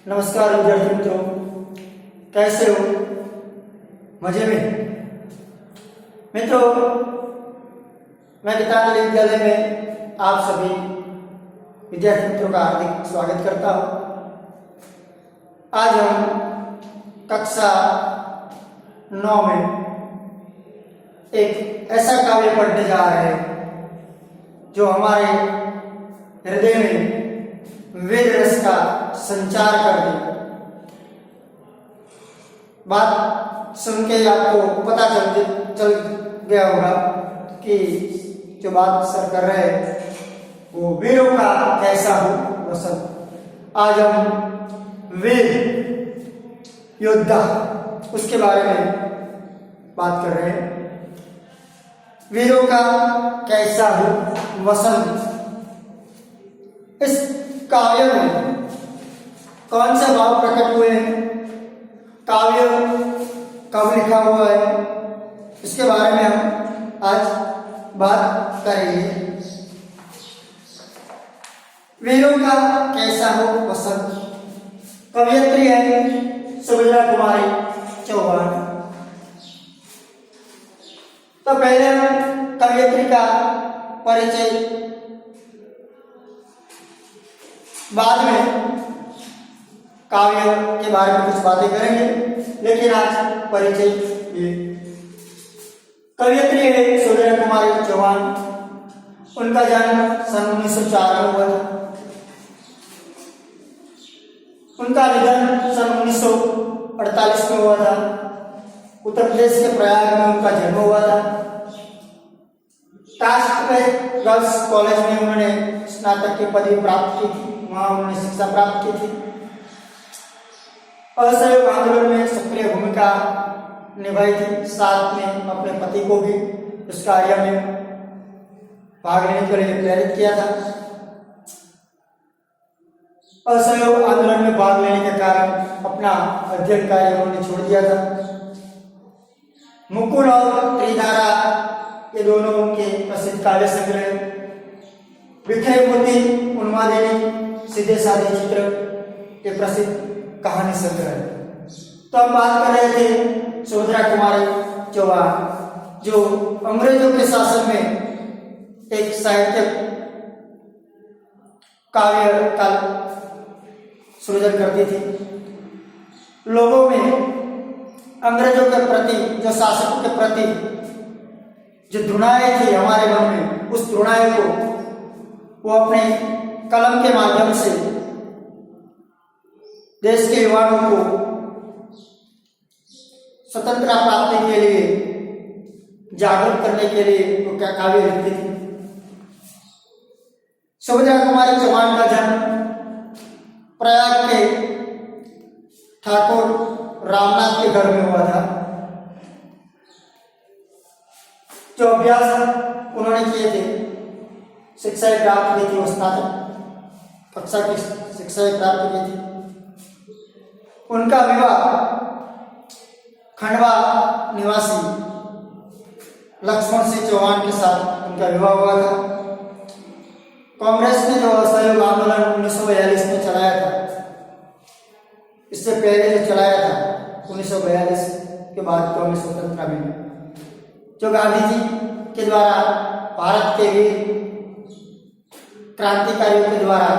नमस्कार विद्यार्थी मित्रों, कैसे हो? मजे में? मित्रों, मैं गीतांजलि विद्यालय में आप सभी विद्यार्थी मित्रों का हार्दिक स्वागत करता हूँ। आज हम कक्षा 9 में एक ऐसा काव्य पढ़ने जा रहे हैं जो हमारे हृदय में वेद रस का संचार कर दे। बात सुन के आपको पता चल गया होगा कि जो बात सर कर रहे हैं वो वीरों का कैसा हो वसंत। आज हम वीर योद्धा उसके बारे में बात कर रहे हैं। वीरों का कैसा हो वसंत, इस काव्य में कौन से भाव प्रकट हुए हैं, काव्य कब लिखा हुआ है, इसके बारे में हम आज बात करेंगे। वीरों का कैसा हो वसंत, कवयित्री है सुभद्रा कुमारी चौहान। तो पहले हम कवयित्री का परिचय, बाद में काव्य के बारे में कुछ बातें करेंगे, लेकिन आज परिचय ये। कवयित्री है सुभद्रा कुमारी चौहान। उनका जन्म सन 1904 में हुआ था। उनका निधन सन 1948 में हुआ था। उत्तर प्रदेश के प्रयाग में उनका जन्म हुआ था। कास्ट में गर्ल्स कॉलेज में उन्होंने स्नातक की पदवी प्राप्त की थी, वहां उन्होंने शिक्षा प्राप्त की थी। असहयोग आंदोलन में सक्रिय भूमिका निभाई थी। साथ में अपने पति को भी इस कार्य में भाग लेने के लिए प्रेरित किया था। असहयोग आंदोलन में भाग लेने के कारण अपना अध्ययन कार्य उन्होंने छोड़ दिया था। मुकुल और त्रिधारा ये दोनों के प्रसिद्ध काव्य संग्रह, बिखरे मोती, उन्मादिनी, सीधे साधे चित्र, ये प्रसिद्ध कहानी संग्रह है। तो हम बात कर रहे थे सुभद्रा कुमारी चौहान, जो अंग्रेजों के शासन में एक साहित्यिक काव्य का सृजन करती थी। लोगों में अंग्रेजों के प्रति, जो शासकों के प्रति जो घृणाएं थी हमारे मन में, उस घृणाएं को वो अपने कलम के माध्यम से देश के युवाओं को स्वतंत्रता प्राप्ति के लिए जागरूक करने के लिए वो क्या काव्य लिखती थी। सुभद्रा कुमारी चौहान का जन्म प्रयाग के ठाकुर रामनाथ के घर में हुआ था। जो अभ्यास उन्होंने किए थे, शिक्षाएं प्राप्त की थी, वो स्नातक कक्षा की शिक्षाएं प्राप्त की थी। उनका विवाह खंडवा निवासी लक्ष्मण सिंह चौहान के साथ उनका विवाह हुआ था। कांग्रेस ने जो असहयोग आंदोलन 1942 में चलाया था, इससे पहले जो चलाया था 1942 के बाद कांग्रेस स्वतंत्रता मिली, जो गांधी जी के द्वारा भारत के वीर क्रांतिकारियों के द्वारा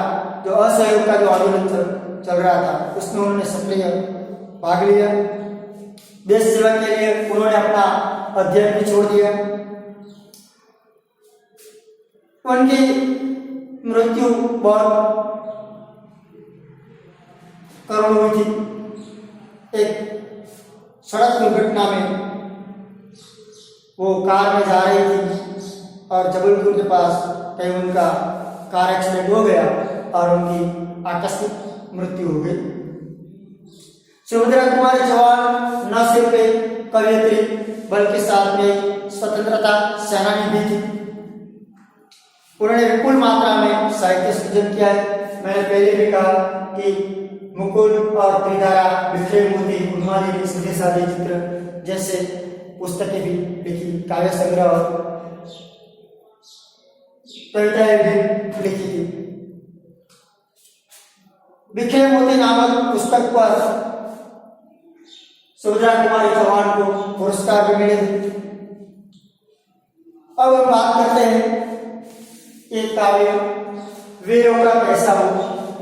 जो असहयोग का जो आंदोलन चल रहा था, उसमें उन्होंने सक्रिय भाग लिया। देश सेवा के लिए उन्होंने अपना अध्ययन भी छोड़ दिया। उनकी मृत्यु बहुत करुण हुई थी। एक सड़क दुर्घटना में वो कार में जा रही थी और जबलपुर के पास कहीं उनका कार एक्सीडेंट हो गया और उनकी आकस्मिक मृत्यु हो गई। सुभद्रा कुमारी चौहान न सिर्फ एक कवयित्री बल्कि साथ में स्वतंत्रता सेनानी भी थी। उन्होंने विपुल मात्रा में साहित्य सृजन किया है। मैंने पहले भी कहा कि मुकुल और त्रिधारा, बिखरे मोती, उन्मादिनी, सीधे साधे चित्र जैसे पुस्तकें भी लिखी, काव्य संग्रह और कविताएं भी लिखी थी। बिखरे मोती नामक पुस्तक पर सुभद्रा कुमारी चौहान को पुरस्कार भी मिले थे। अब हम बात करते हैं एक काव्य वीरों का कैसा हो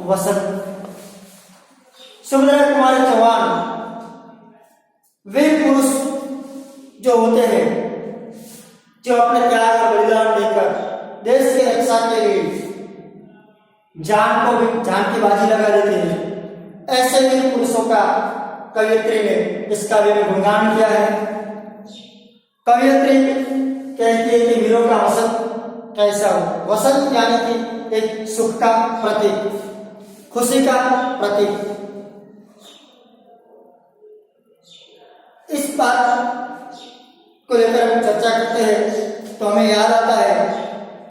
वसंत। सुभद्रा कुमारी चौहान वीर पुरुष जो होते हैं, जो अपने त्याग और बलिदान देकर देश की रक्षा के लिए जान की बाजी लगा देते हैं, ऐसे वीर पुरुषों का कवयित्री ने इस काव्य में गुणगान किया है। कवयित्री कहती है कि वीरों का वसंत कैसा हो। वसंत यानी कि एक सुख का प्रतीक, खुशी का प्रतीक। इस बात को लेकर हम चर्चा करते हैं तो हमें याद आता है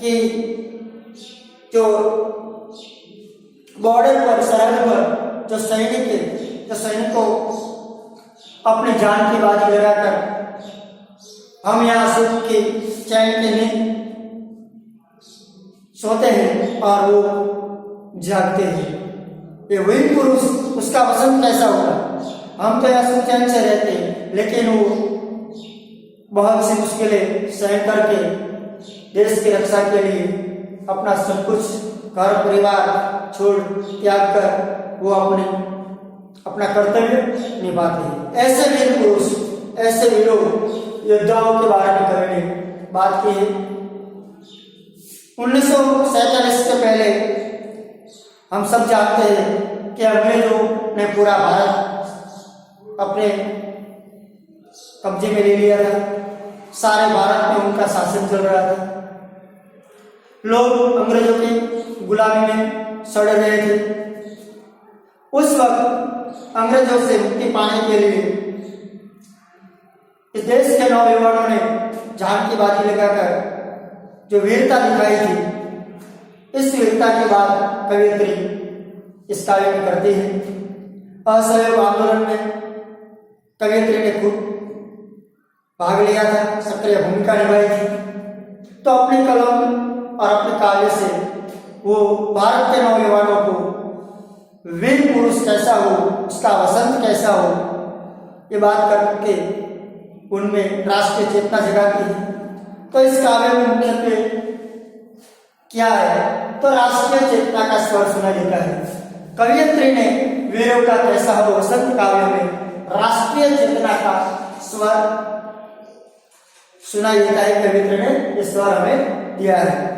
कि जो बॉर्डर पर, सरहद पर जो सैनिकों अपनी जान की बाजी लगाकर हम यहाँ सुख की चैन के नींद सोते हैं और वो जागते हैं। ये वही पुरुष, उसका वसंत कैसा होगा। हम तो यहाँ सुख चैन से रहते हैं, लेकिन वो बहुत सी मुश्किलें सहन करके देश की रक्षा के लिए अपना सब कुछ घर परिवार छोड़ त्याग कर वो अपना कर्तव्य निभाते हैं। ऐसे वीर पुरुष, ऐसे वीरों योद्धाओं के बारे में कवि ने बात की है। 1947 के पहले हम सब जानते हैं कि अंग्रेजों ने पूरा भारत अपने कब्जे में ले लिया था। सारे भारत में उनका शासन चल रहा था। लोग अंग्रेजों की गुलामी में सड़ रहे थे। उस वक्त अंग्रेजों से मुक्ति पाने के लिए इस देश के नौजवानों ने जान की बाजी लगाकर जो वीरता दिखाई थी, इस वीरता के बाद कवयित्री इस काव्य में करती है। असहयोग आंदोलन में कवयित्री ने खूब भाग लिया था, सक्रिय भूमिका निभाई थी। तो अपनी कलम और अपने काव्य से वो भारत के नौजवानों को वीर पुरुष कैसा हो, उसका वसंत कैसा हो, ये बात करके उनमें राष्ट्रीय चेतना जगाती है। तो इस काव्य में मुख्यत्वे क्या है, तो राष्ट्रीय चेतना का स्वर सुना देता है। कवयित्री ने वीरों का कैसा हो वसंत काव्य में राष्ट्रीय चेतना का स्वर सुनाई देता है। कवयित्री ने ये स्वर हमें दिया है।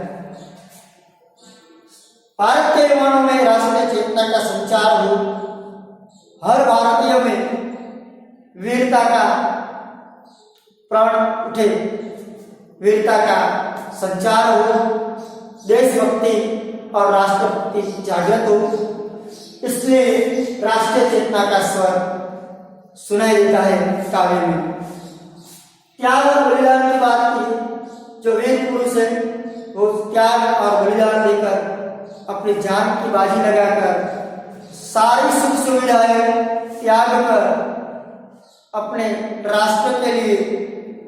भारत के युवाओं में राष्ट्रीय चेतना का संचार हो, हर भारतीय में वीरता का प्राण उठे, वीरता का संचार हो, देशभक्ति और राष्ट्रभक्ति जागृत हो, इसलिए राष्ट्रीय चेतना का स्वर सुनाई देता है काव्य में। त्याग और बलिदान की बात की, जो वीर पुरुष है वो त्याग और बलिदान देकर अपनी जान की बाजी लगाकर सारी सुख सुविधाएं त्याग कर अपने राष्ट्र के लिए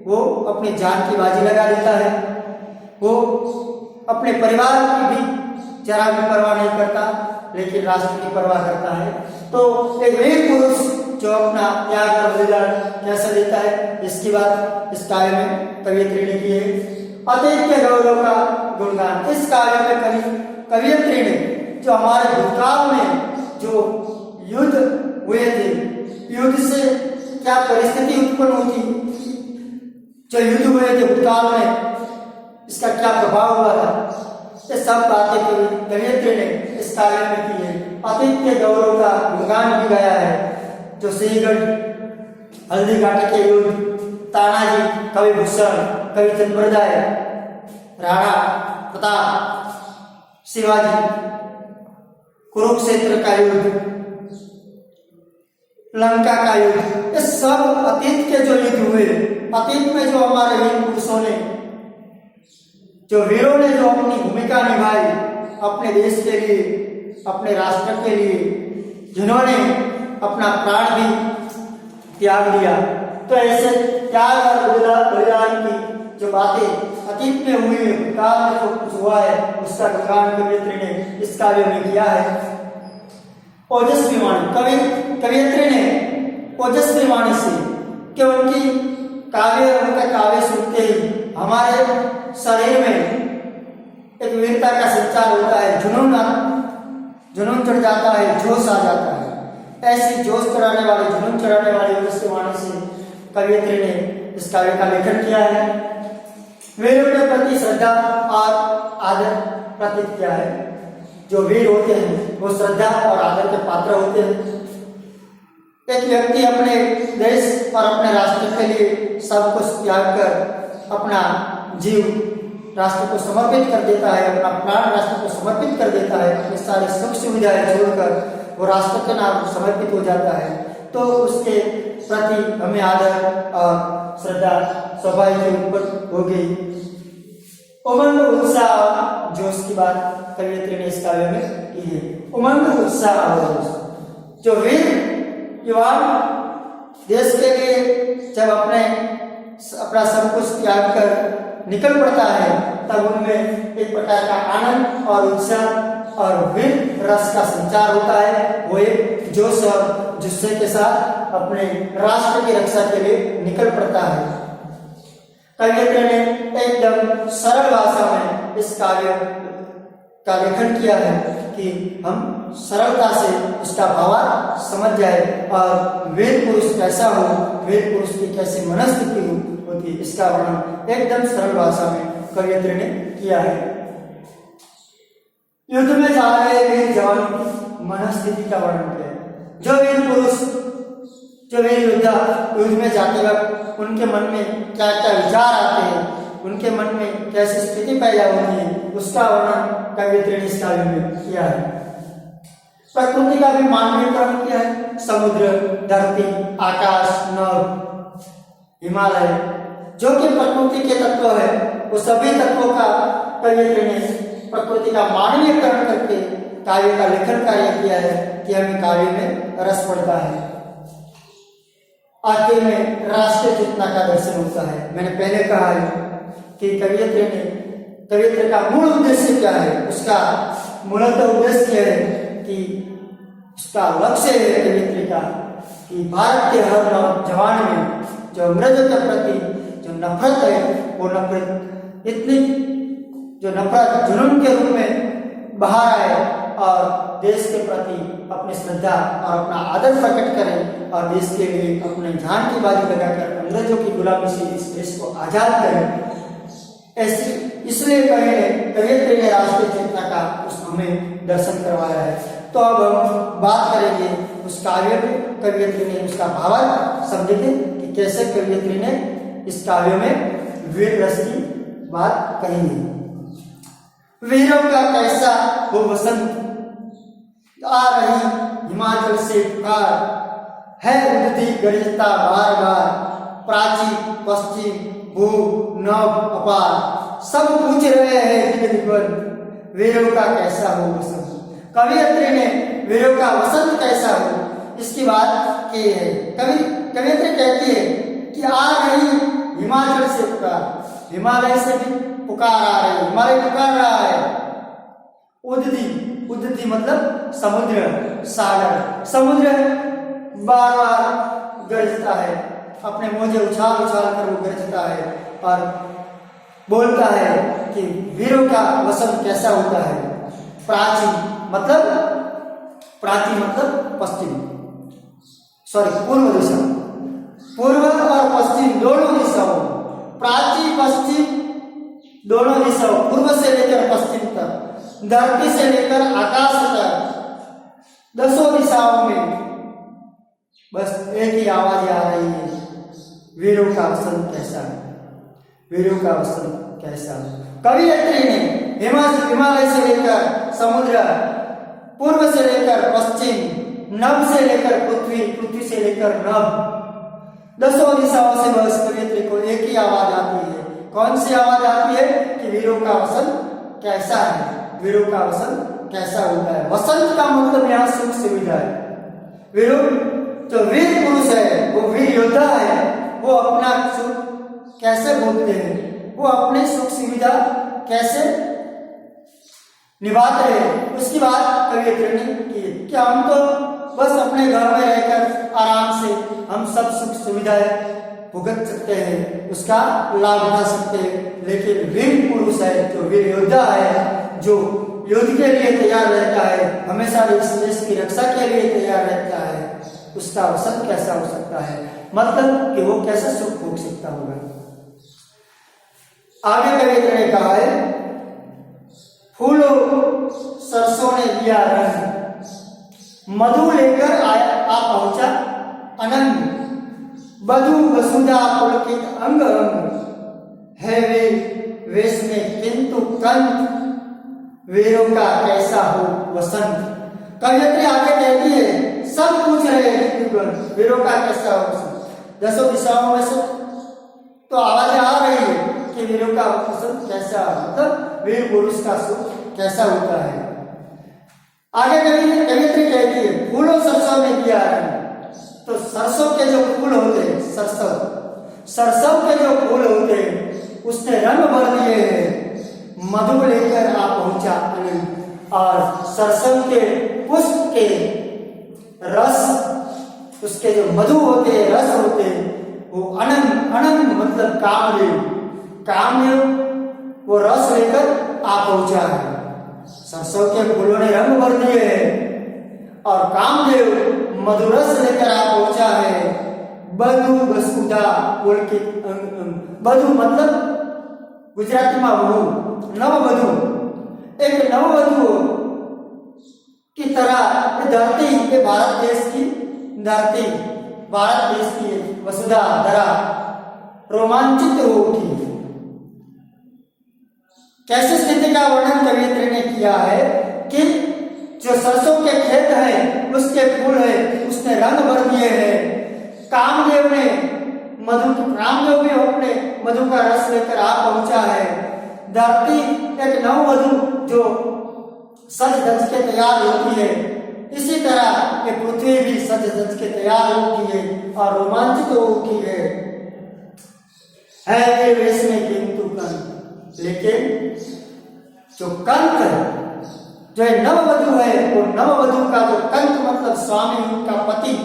वो अपनी जान की बाजी लगा देता है। वो अपने परिवार की भी जरा भी परवाह नहीं करता, लेकिन राष्ट्र की परवाह करता है। तो एक वीर पुरुष जो अपना त्याग और बलिदान कैसे देता है, इसकी बात इस काव्य में कवयित्री ने की है। अतीत के गौरव का गुणगान, इस काव्य में कवयित्री ने जो हमारे भूतकाल में जो युद्ध हुए थे, युद्ध से क्या परिस्थिति उत्पन्न हुई थी, जो युद्ध हुए थे भूतकाल में, इसका क्या प्रभाव हुआ था, ये सब बातें कवयित्री ने इस काव्य में की है। अतीत के गौरव का गुणगान भी गाया है, जो सिंहगढ़ हल्दी घाटी के युद्ध, तानाजी, कवि भूषण, कवि चंद्रदाय, राणा प्रताप, शिवाजी, कुरुक्षेत्र का युद्ध, लंका का युद्ध, ये सब अतीत के जो युद्ध हुए, अतीत में जो हमारे वीर पुरुषों ने, जो वीरों ने जो अपनी भूमिका निभाई अपने देश के लिए, अपने राष्ट्र के लिए, जिन्होंने अपना प्राण भी त्याग दिया, तो ऐसे त्याग और बलिदान की जो बातें अतीत में हुई है, भूतकाल में जो कुछ हुआ है, उसका गुणगान कवयित्री ने इस काव्य में किया है। ओजस्वी वाणी, कवियत्री ने ओजस्वी वाणी से, कि उनकी उनका काव्य सुनते ही हमारे शरीर में एक वीरता का संचार होता है, जुनून चढ़ जाता है, जोश आ जाता है। ऐसी जोश चढ़ाने वाली, जुनून चढ़ाने वाली ओजस्वी वाणी से कवियत्री ने इस काव्य का लेखन किया है। वीरों के प्रति श्रद्धा और आदर प्रतीत किया है। जो वीर होते हैं वो श्रद्धा और आदर के पात्र होते हैं। एक व्यक्ति अपने देश और अपने राष्ट्र के लिए सब कुछ त्याग कर अपना जीव राष्ट्र को समर्पित कर देता है, अपना प्राण राष्ट्र को समर्पित कर देता है, अपनी सारी सुख सुविधाएं छोड़कर वो राष्ट्र के नाम समर्पित हो जाता है, तो उसके प्रति हमें आदर और श्रद्धा स्वाभाविक रूप हो गई। उमंग उत्साह जोश की बात कवियत्री ने इस काव्य में की है। उमंग उत्साह और जोश, जो वीर युवा देश के लिए जब अपना सब कुछ त्याग कर निकल पड़ता है, तब उनमें एक प्रकार का आनंद और उत्साह और वीर रस का संचार होता है। वो एक जोश और जुस्से के साथ अपने राष्ट्र की रक्षा के लिए निकल पड़ता है। कवियत्री ने एकदम सरल भाषा में इस काव्य का लेखन किया है कि हम सरलता से उसका भावार्थ समझ जाए और वीर पुरुष कैसा हो, वीर पुरुष की कैसी मनस्थिति होती है, इसका वर्णन एकदम सरल भाषा में कवियत्री ने किया है। युद्ध में जा रहे वीर जवान की मनस्थिति का वर्णन किया है। जो वीर पुरुष, जो वीर योद्धा युद्ध में जाते वक्त उनके मन में क्या क्या विचार आते हैं, उनके मन में कैसी स्थिति पैदा होती है, उसका वर्णन कवियत्री ने इस काव्य में किया है। प्रकृति का भी मानवीकरण किया है। समुद्र, धरती, आकाश, नभ, हिमालय, जो कि प्रकृति के तत्व है, वो सभी तत्वों का कवियत्री ने प्रकृति का मानवीकरण करके काव्य का लेखन कार्य किया है कि हमें काव्य में रस पड़ता है। आखिर में राष्ट्रीय चेतना का दर्शन होता है। मैंने पहले कहा है कि कवियत्री का मूल उद्देश्य क्या है, उसका मूलतः उद्देश्य है कि उसका लक्ष्य है कवियत्री का कि भारत के हर नौजवान में जो अंग्रेजों के प्रति जो नफरत है, वो नफरत इतनी जो नफरत जुनून के रूप में बाहर आए और देश के प्रति अपनी श्रद्धा और अपना आदर प्रकट करें और देश के लिए अपने जान की बाजी लगाकर अंग्रेजों की गुलामी से इस देश को आजाद करें। ऐसी इसलिए कवियत्री ने राष्ट्रीय चेतना का हमें दर्शन करवाया है। तो अब हम बात करेंगे उस काव्य में कवियत्री ने उसका भावार्थ समझेंगे कि कैसे कवियत्री ने इस काव्य में वीर रस की बात कही है। वीरों का कैसा वो वसंत आ रही हिमाचल से पुकार है, उड़ती गरजता बार बार, प्राची पश्चिम भू नभ अपार, सब पूछ रहे हैं दिग्गज वीरों का कैसा हो वसंत। कवियत्री ने वीरों का वसंत कैसा हो इसकी बात की है। कवियत्री कहती है कि आ रही हिमाचल से पुकार, हिमालय से भी पुकार आ रही है, हिमालय पुकार रहा है। उद्दी मतलब समुद्र, सागर, समुद्र बार बार गरजता है, अपने मोजे उछाल उछाल कर वो गरजता है और बोलता है कि वीरों का वसंत कैसा होता है। प्राची मतलब पश्चिम, पूर्व दिशा, पूर्व और पश्चिम दोनों दिशाओं, प्राची पश्चिम दोनों दिशाओं, पूर्व से लेकर पश्चिम तक, धरती से लेकर आकाश तक, 10 दिशाओं में बस एक ही आवाज आ रही है, वीरों का वसंत कैसा है, वीरों का वसंत कैसा है। कवियत्री ने हिमालय से लेकर समुद्र, पूर्व से लेकर पश्चिम, नभ से लेकर पृथ्वी, पृथ्वी से लेकर नभ, 10 दिशाओं से बस कवियत्री को एक ही आवाज आती है। कौन सी आवाज आती है कि वीरों का वसंत कैसा है, वीरों का वसंत कैसा होता है। वसंत का मतलब यहाँ सुख सुविधा है। वीरों जो वीर पुरुष है, वो वीर योद्धा है, वो अपना सुख कैसे भोगते हैं, वो अपनी सुख सुविधा कैसे निभाते हैं। उसकी बात कवियत्री ने की कि हम तो बस अपने घर में रहकर आराम से हम सब सुख सुविधाएं भुगत सकते हैं, उसका लाभ उठा सकते हैं, लेकिन वीर पुरुष है, जो वीर योद्धा है, जो युद्ध के लिए तैयार रहता है, हमेशा इस देश की रक्षा के लिए तैयार रहता है, उसका अवसर कैसा हो सकता है, मतलब कि वो कैसे सुख भोग सकता होगा। आगे कवियत्री ने कहा है, फूलों सरसों ने दिया रंग, मधु लेकर आ पहुंचा अनंग, बधु वसुधा पुलकित अंग अंग, है वीर वेश में किंतु कंत, वीरों का कैसा हो वसंत। कवियत्री आगे कहती है, सब पूछ रहे हैं वीरों का कैसा हो वसंत। 10 दिशाओं में से तो आवाजें आ रही है कि वीरों का वसंत कैसा, मतलब वीर पुरुष का सुख कैसा होता है। आगे कवियत्री कहती है, फूलों सरसों में दिया रंग, तो सरसों के जो फूल होते हैं, सरसों के जो फूल होते हैं उसने रंग भर दिए हैं, मधु लेकर आ पहुंचा अनंत, और सरसों के पुष्प के रस, उसके जो मधु होते हैं, रस होते हैं, वो अनंत अनंत मतलब कामदेव वो रस लेकर आ पहुंचा है। सरसों के फूलों ने रंग भर दिए हैं और कामदेव मधुरस लेकर आ पहुंचा है। बधु वसुधा पुलकित अंग अंग, बधु मतलब गुजराती में वधु, नववधु, एक नववधु की तरह धरती के भारत देश की धरती, भारत देश की वसुधा धरा रोमांचित हो उठी। कैसी स्थिति का वर्णन कवियत्री ने किया है कि जो सरसों के खेत है, उसके फूल है, उसने रंग भर दिए हैं। कामदेव ने कामदेव भी अपने मधु का रस लेकर आ पहुंचा है। धरती एक नववधु जो सज धज के तैयार होती है, इसी तरह ये पृथ्वी भी सज धज के तैयार होती है और रोमांचित होती है वेश में किंतु कंत, लेकिन जो कंत है, जो नववधु है, वो नववधु का जो कंत मतलब स्वामी, उनका पति,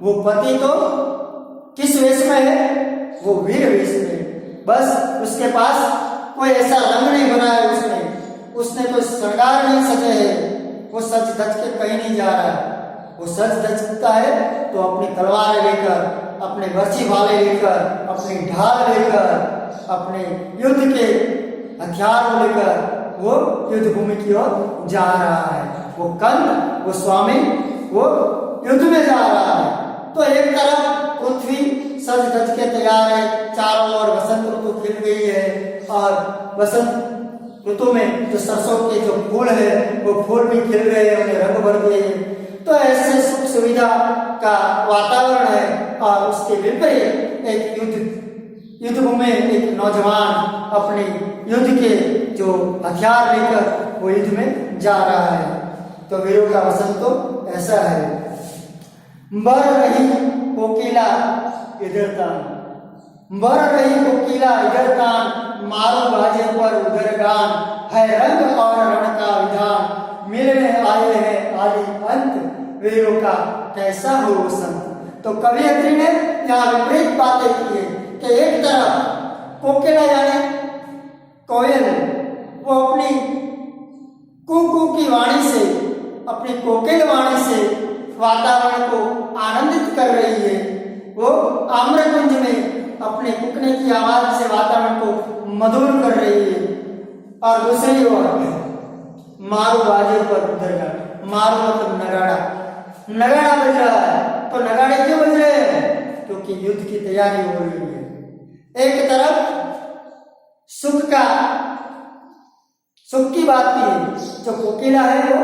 वो पति तो किस वेश में है, वो वीर वेश में। बस उसके पास कोई ऐसा रंग नहीं बना है, उसने कोई श्रृंगार नहीं सजे है, वो सज धज के कहीं नहीं जा रहा है। वो सज धजता है तो अपनी तलवार लेकर, अपने बर्छी भाले लेकर, अपनी ढाल लेकर, अपने युद्ध के हथियार लेकर वो युद्ध भूमि की ओर जा रहा है। वो कंद, वो स्वामी, वो युद्ध में जा रहा है। तो एक तरफ पृथ्वी सज धज के तैयार है, चारों ओर वसंत ऋतु खिल गई है और वसंत ऋतु में जो सरसों के जो फूल है वो फूल भी खिल गए हैं, उन्हें रंग भर गए हैं। तो ऐसे सुख सुविधा का वातावरण है और उसके विपरीत एक युद्ध में एक नौजवान अपने युद्ध के जो हथियार लेकर वो युद्ध में जा रहा है। तो वीरों का वसंत तो ऐसा है। बर रही कोकिला इधर तान, बर रही कोकिला इधर तान, मारू बाजे पर उधर गान, है रंग और रण का विधान, मिलने आए हैं आदि अंत, वीरों का कैसा हो वसंत। तो कवियत्री ने यहाँ विपरीत बातें की है कि एक तरफ कोकिला यानी कोयल, वो अपनी कुकू की वाणी से, अपनी कोकिल वाणी से वातावरण को आनंदित कर रही है। वो आम्रकुंज में अपने कुकने की आवाज से वातावरण को मधुर कर रही है। और दूसरी ओर मारू बाजे पर उधर गान, मारू मतलब नगाड़ा बज रहा है। तो नगाड़े क्यों बज रहे हैं? क्योंकि युद्ध की तैयारी हो रही है। एक तरफ सुख की बात की है, जो कोकिला है वो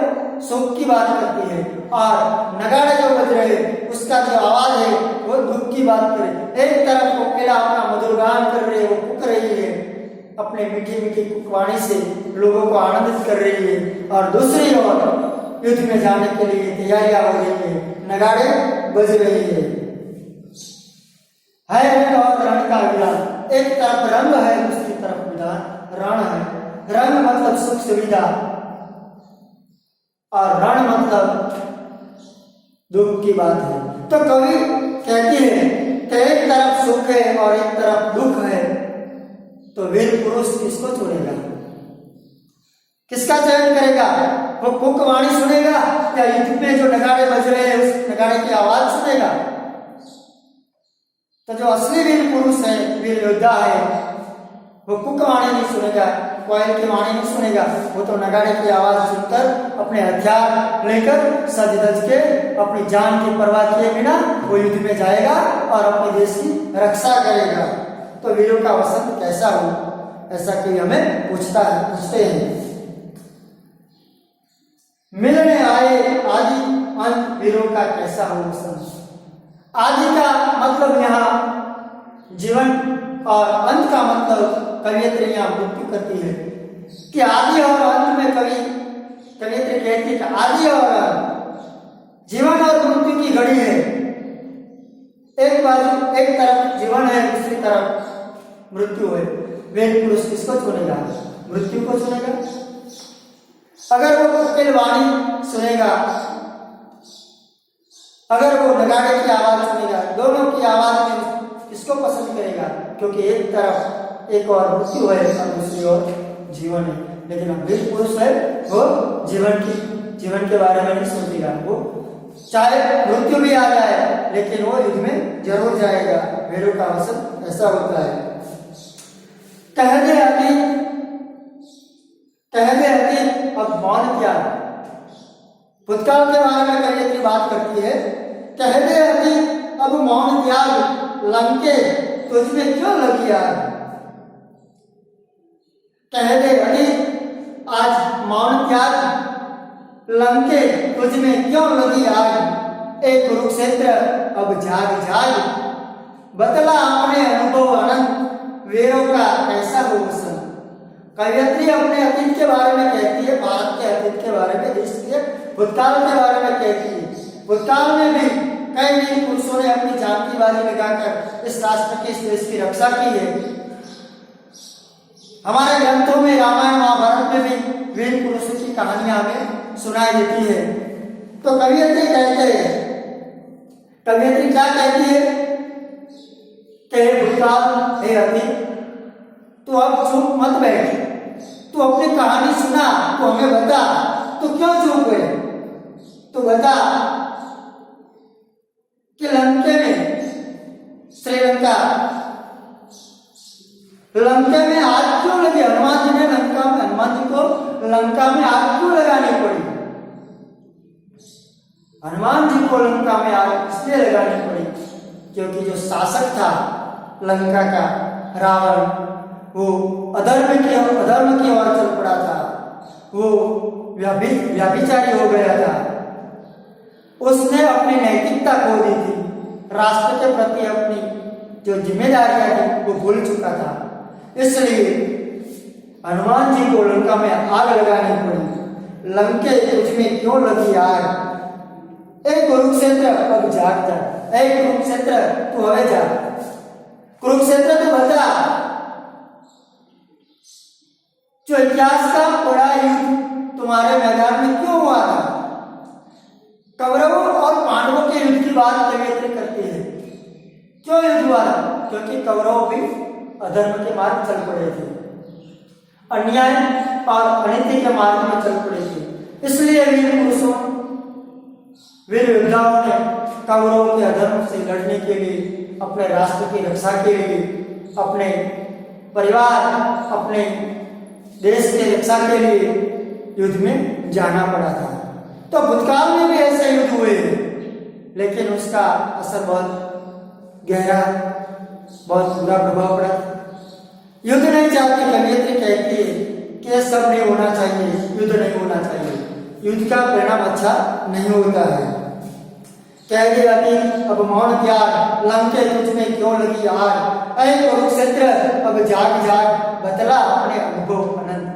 सुख की बात करती है, और नगाड़े जो बज रहे हैं उसका जो आवाज है वो दुख की बात करे। एक तरफ कोकिला अपना मधुर गान कर रही है, वो कुक रही है, अपने मीठी मीठी कुकवाणी से लोगों को आनंदित कर रही है, और दूसरी ओर युद्ध में जाने के लिए तैयारियां हो रही है, नगाड़े बज रही है रंग और रण का विधान। एक तरफ रंग है, दूसरी तरफ विधान रण है। रंग मतलब सुख सुविधा, और रण मतलब दुख की बात है। तो कवि कहती है कि एक तरफ सुख है और एक तरफ दुख है, तो वीर पुरुष किसको चुनेगा, किसका चयन करेगा? वो कुकवाणी सुनेगा या युद्ध में जो नगाड़े बज रहे हैं उस नगाड़े की आवाज सुनेगा? तो जो असली वीर पुरुष है, वीर योद्धा है, वो कुकवाणी नहीं सुनेगा, कोयल की वाणी नहीं सुनेगा, वो तो नगाड़े की आवाज सुनकर अपने हथियार लेकर सज धज के अपनी जान की परवाह किए बिना वो युद्ध में जाएगा और अपने देश की रक्षा करेगा। तो वीरों का वसंत कैसा हो, ऐसा कोई हमें पूछते हैं। मिलने आए आदि अंत वीरों का कैसा हो वसंत। आदि का मतलब यहाँ जीवन और अंत का मतलब कवियत्री यहाँ मृत्यु करती है कि आदि और अंत में कवियत्री कहती है कि आदि और अंत जीवन और मृत्यु की घड़ी है। एक बाजू एक तरफ जीवन है, दूसरी तरफ मृत्यु है। वीर पुरुष किसको चुनेगा? मृत्यु को चुनेगा। अगर वो कुकिल वाणी सुनेगा, अगर वो नगाड़े की आवाज सुनेगा, दोनों की आवाज में किसको पसंद करेगा? क्योंकि एक तरफ एक और मृत्यु है और दूसरी ओर जीवन है। लेकिन अब वीर पुरुष है वो जीवन के बारे में नहीं सोचेगा, वो चाहे मृत्यु भी आ जाए लेकिन वो युद्ध में जरूर जाएगा। वीरों का अवसर ऐसा होता है। कह दे अतीत अब मौन क्या। भूतकाल के बारे में कवियत्री बात करती है। कह दे अतीत अब मौन त्याग, लंके तुझमें क्यों लगी आग। कह दे अतीत आज मौन त्याग, लंके तुझमें क्यों लगी आग। एक कुरुक्षेत्र अब जाग बदला अपने अनुभव अनंत, वीरों का कैसा हो वसंत। कवियत्री अपने अतीत के बारे में कहती है, भारत के अतीत के बारे में, देश के भूतकाल के बारे में कहती है। भूतकाल में भी कई वीर पुरुषों ने अपनी जान की बाजी लगाकर इस राष्ट्र की, इस देश की रक्षा की है। हमारे ग्रंथों में, रामायण महाभारत में भी वीर पुरुषों की कहानियां हमें सुनाई देती है। तो कवियत्री क्या कहती है कि भूतकाल हे अतीत, तू अब चुप मत बैठ, तू अपनी कहानी सुना, तू हमें बता, तू क्यों चुप है। तू बता कि लंके में आग क्यों लगी। हनुमान जी को लंका में आग क्यों लगानी पड़ी। हनुमान जी को लंका में आग इसलिए लगानी पड़ी क्योंकि जो शासक था लंका का, रावण, वो अधर्म की ओर चल पड़ा था, वो व्याभिचारी हो गया था। उसने अपनी नैतिकता खो दी थी, राष्ट्र के प्रति अपनी जो जिम्मेदारियां थी वो भूल चुका था। इसलिए हनुमान जी को लंका में आग लगानी पड़ी। लंके तुझमें क्यों लगी आग। ए कुरुक्षेत्र अब जाग जा, ए कुरुक्षेत्र तू हवे जा, कुरुक्षेत्र तू बता जो इतिहास का बड़ा युद्ध तुम्हारे मैदान में क्यों हुआ था। कौरवों और पांडवों के युद्ध की बात कवियत्री करती है। क्यों युद्ध हुआ था? क्योंकि कौरव भी अधर्म के मार्ग चल पड़े थे, अन्याय और अनिति के मार्ग में चल पड़े थे। इसलिए वीर योद्धाओं ने कौरवों के अधर्म से लड़ने के लिए, अपने राष्ट्र की रक्षा के लिए, अपने परिवार, अपने देश की रक्षा के लिए युद्ध में जाना पड़ा था। तो भूतकाल में भी ऐसे युद्ध हुए, लेकिन उसका असर बहुत गहरा, बहुत बुरा प्रभाव पड़ा। युद्ध नहीं चाहती, कवियत्री कहती है कि यह सब नहीं होना चाहिए, युद्ध नहीं होना चाहिए, युद्ध का परिणाम अच्छा नहीं होता है। कह दे अतीत अब मौन त्याग, लंके तुझमें क्यों लगी आग। ऐ कुरुक्षेत्र अब जाग बतला अपने अनुभव अनंत।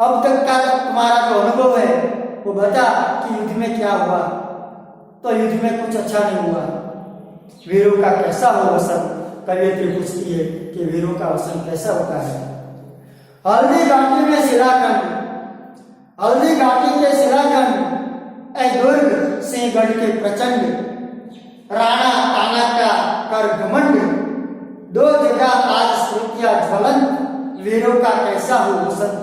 अब तक का तुम्हारा जो अनुभव है वो बता कि युद्ध में क्या हुआ। तो युद्ध में कुछ अच्छा नहीं हुआ। वीरों का कैसा हो वसंत, कवियत्री पूछती है कि वीरों का वसंत कैसा होता है। हल्दी घाटी में शिलाखंड, हल्दी घाटी के शिलाखंड, ऐ दुर्ग सिंहगढ़ के प्रचंड, राणा ताना का कर घमंड, दो जगह आज स्मृतियां ज्वलंत, वीरों का कैसा हो वसंत।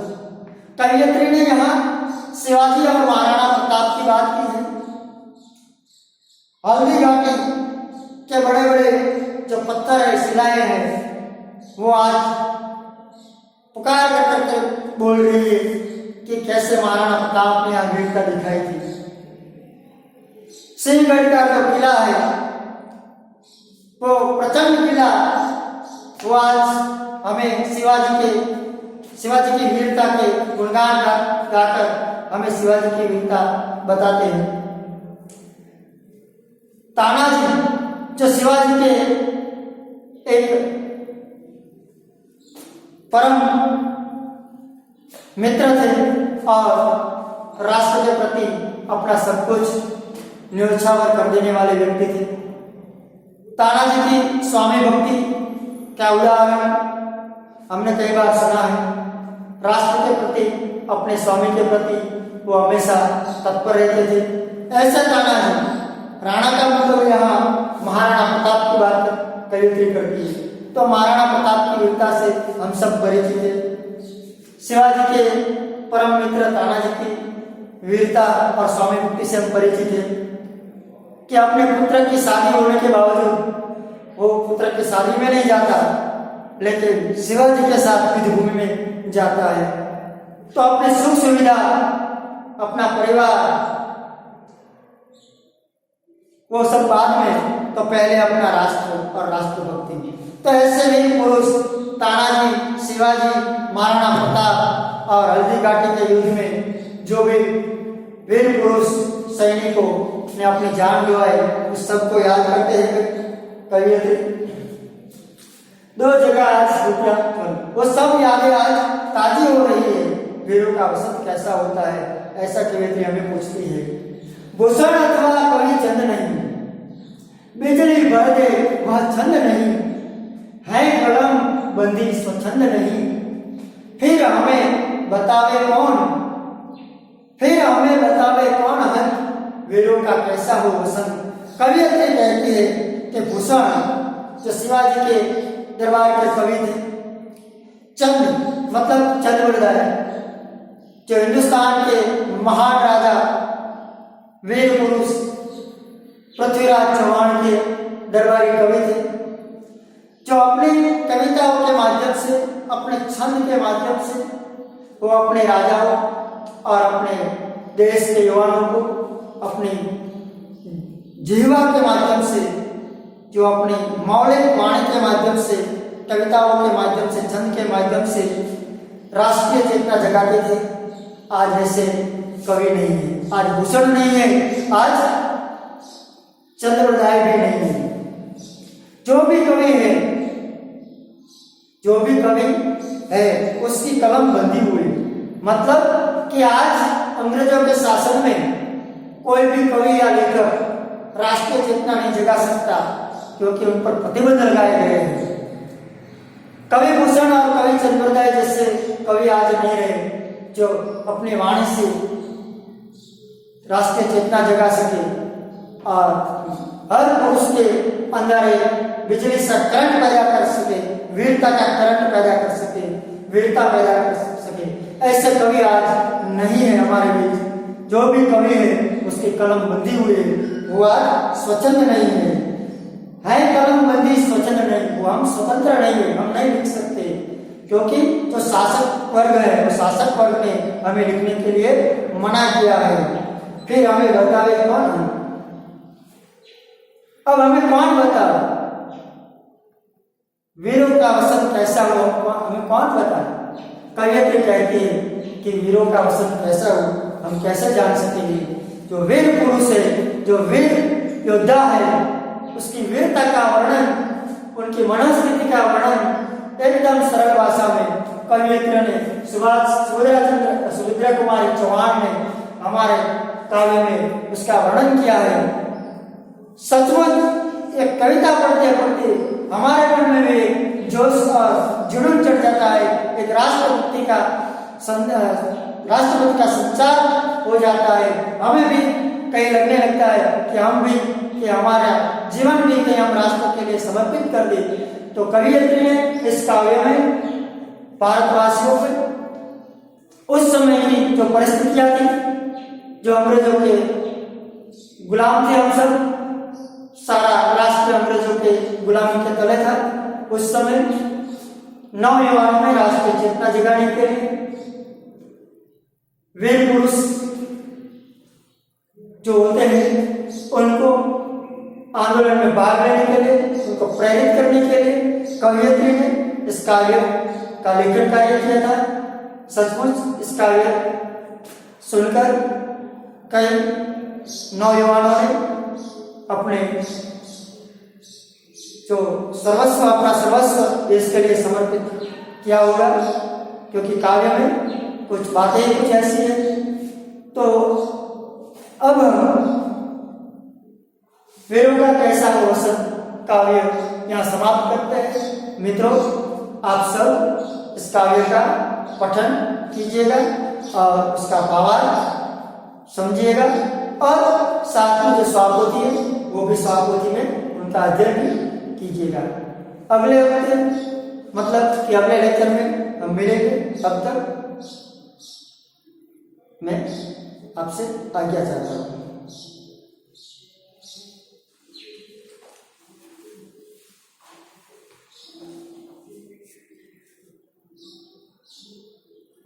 कवयित्री ने यहाँ शिवाजी और महाराणा प्रताप की बात की है। हल्दी घाटी के बड़े बड़े जो पत्थर है, शिलाएं हैं, वो आज पुकार करके बोल रही है कि कैसे महाराणा प्रताप ने यहाँ वीरता दिखाई थी। सिंहगढ़ का जो किला है, वो प्रचंड किला, वो आज हमें शिवाजी की वीरता के गुणगान गाकर हमें शिवाजी की वीरता बताते हैं। तानाजी जो शिवाजी के एक परम मित्र थे और राष्ट्र के प्रति अपना सब कुछ न्योछावर कर देने वाले व्यक्ति थे। तानाजी की स्वामी भक्ति क्या उदाहरण हमने कई बार सुना है। राष्ट्र के प्रति, अपने स्वामी के प्रति वो हमेशा तत्पर रहते थे। ऐसा तानाजी, राणा का मतलब यहाँ महाराणा प्रताप की बात कवियत्री करती है, तो महाराणा प्रताप की वीरता से हम सब परिचित हैं। शिवाजी के परम मित्र तानाजी की वीरता और स्वामी भक्ति से हम परिचित हैं कि अपने पुत्र की शादी होने के बावजूद वो पुत्र की शादी में नहीं जाता, लेकिन शिवाजी के साथ युद्ध भूमि में जाता है। तो अपने सुख सुविधा, अपना परिवार, वो सब बाद में, तो पहले अपना राष्ट्र और राष्ट्रभक्ति। तो ऐसे भी पुरुष तानाजी, शिवाजी, महाराणा प्रताप और हल्दी घाटी के युद्ध में जो भी वीर पुरुष सैनिकों ने अपनी जान गंवाई, उस सबको याद करते हैं कवियत्री। दो जगह आज वो सब यादें आज ताजी हो रही है। वीरों का वसंत कैसा होता है, ऐसा कवियत्री हमें पूछती है। भूषण अथवा कोई चंद नहीं, बिजली भर दे वह छंद नहीं, है कलम बंदी स्वच्छंद नहीं, फिर हमें बतावे कौन हन, वीरों का कैसा हो वसंत। कवियत्री कहती है कि भूषण जो शिवाजी के दरबार के कवि थे, चंद मतलब चंद्रवरदाय, जो हिंदुस्तान के महान राजा वीर पुरुष पृथ्वीराज चौहान के दरबारी कवि थे, जो अपनी कविताओं के माध्यम से, अपने छंद के माध्यम से वो अपने राजाओं और अपने देश के युवाओं को अपनी जीवा के माध्यम से, जो अपनी मौलिक वाणी के माध्यम से, कविताओं के माध्यम से, छंद के माध्यम से राष्ट्रीय चेतना जगाते थे। आज ऐसे कवि नहीं है, आज भूषण नहीं है, आज चंद्रवरदाय भी नहीं है। जो भी कवि है उसकी कलम बंदी हुई, मतलब कि आज अंग्रेजों के शासन में कोई भी कवि या लेखक राष्ट्रीय चेतना नहीं जगा सकता, क्योंकि उन पर प्रतिबंध लगाए गए हैं। कवि भूषण और कवि चंद्रवरदाय जैसे कवि आज नहीं रहे, जो अपनी वाणी से राष्ट्रीय चेतना जगा सके और हर पुरुष के अंदर एक बिजली सा करंट पैदा कर सके, वीरता का करंट पैदा कर सके, वीरता पैदा कर सके। ऐसे कवि आज नहीं है हमारे बीच। जो भी कवि है उसकी कलम बंदी हुई है, वो आज स्वच्छंद नहीं है कलम बंदी स्वच्छंद नहीं, वो हम स्वतंत्र नहीं है, हम नहीं लिख सकते, क्योंकि जो शासक वर्ग है, वो शासक वर्ग ने हमें लिखने के लिए मना किया है। फिर हमें बतावे कौन है? अब हमें कौन बता, वीरों का वसंत कैसा हो, हमें कौन बताए? कवियत्री कहती है कि वीरों का वसंत कैसा हो हम कैसे जान सकेंगे? जो वीर पुरुष है, जो वीर योद्धा है, उसकी वीरता का वर्णन, उनकी मनोस्थिति का वर्णन एकदम सरल भाषा में कवियत्री ने सुभद्रा कुमारी चौहान ने हमारे काव्य में उसका वर्णन किया है। सचमुच एक कविता पढ़ते पढ़ते हमारे मन में भी जोश और जुनून चढ़ जाता है, एक राष्ट्रभक्ति का राष्ट्रपति का संचार हो जाता है। हमें भी कहीं लगने लगता है कि हम भी, कि हमारा जीवन भी कहीं हम राष्ट्र के लिए समर्पित कर दे। तो कवयित्री ने इस काव्य में भारतवासियों को उस समय की जो परिस्थितियां थी, जो अंग्रेजों के गुलाम थे हम सब, सारा राष्ट्र अंग्रेजों के गुलामी के तले था, उस समय नौयुवाओं में राष्ट्रीय चेतना जगाने के लिए वीर पुरुष जो होते हैं उनको आंदोलन में भाग लेने के लिए, उनको प्रेरित करने के लिए कवयित्री ने इस काव्य का लेखन कार्य किया था। सचमुच इस काव्य सुनकर कई नौजवानों ने अपने जो सर्वस्व, अपना सर्वस्व देश के लिए समर्पित किया होगा, क्योंकि काव्य में कुछ बातें कुछ ऐसी है। तो अब वीरों का कैसा अवसर काव्य यहाँ समाप्त करते हैं। मित्रों, आप सब इस काव्य का पठन कीजिएगा और उसका भावार्थ समझिएगा, और साथ में जो स्वापोथी है वो भी स्वापोथी में उनका अध्ययन भी कीजिएगा। अगले हफ्ते, मतलब कि अगले लेक्चर में हम मिलेंगे। तब तक मैं आपसे आज्ञा चाहता हूँ।